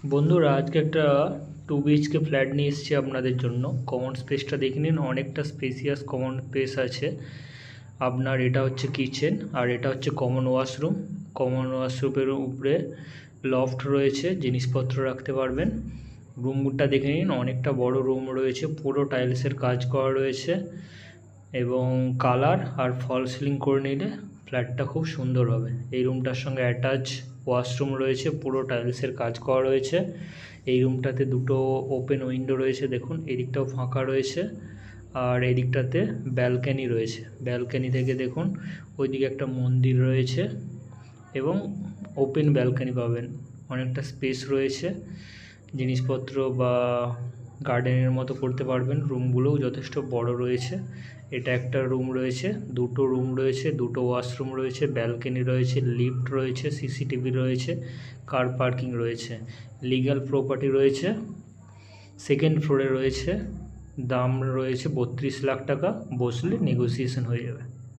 বন্ধুরা আজকে একটা 2 BHK ফ্ল্যাট নিয়ে এসেছি আপনাদের জন্য। কমন স্পেসটা দেখে নিন, অনেকটা স্পেসিয়াস কমন স্পেস আছে। আপনার এটা হচ্ছে কিচেন আর এটা হচ্ছে কমন ওয়াশরুম। কমন ওয়াশরুমের উপরে লফট রয়েছে, জিনিসপত্র রাখতে পারবেন। রুমটা দেখে নিন, অনেকটা বড় রুম রয়েছে, পুরো টাইলসের কাজ করা রয়েছে এবং কালার আর ফল সিলিং করে নিলে ফ্ল্যাটটা খুব সুন্দর হবে। এই রুমটার সঙ্গে অ্যাটাচ ওয়াশরুম রয়েছে, পুরো টাইলসের কাজ করা রয়েছে। এই রুমটাতে দুটো ওপেন উইন্ডো রয়েছে, দেখুন এদিকটাও ফাঁকা রয়েছে আর এদিকটাতে ব্যালকনি রয়েছে। ব্যালকনি থেকে দেখুন ওইদিকে একটা মন্দির রয়েছে এবং ওপেন ব্যালকনি পাবেন। অনেকটা স্পেস রয়েছে, জিনিসপত্র বা গার্ডেনের মতো করতে পারবেন। রুমগুলোও যথেষ্ট বড় রয়েছে। এটা একটা রুম রয়েছে, দুটো রুম রয়েছে, দুটো ওয়াশরুম রয়েছে, ব্যালকনি রয়েছে, লিফট রয়েছে, সিসিটিভি রয়েছে, কার পার্কিং রয়েছে, লিগ্যাল প্রপার্টি রয়েছে। সেকেন্ড ফ্লোরে রয়েছে, দাম রয়েছে 32 লাখ টাকা, বসলে নেগোসিয়েশন হয়ে যাবে।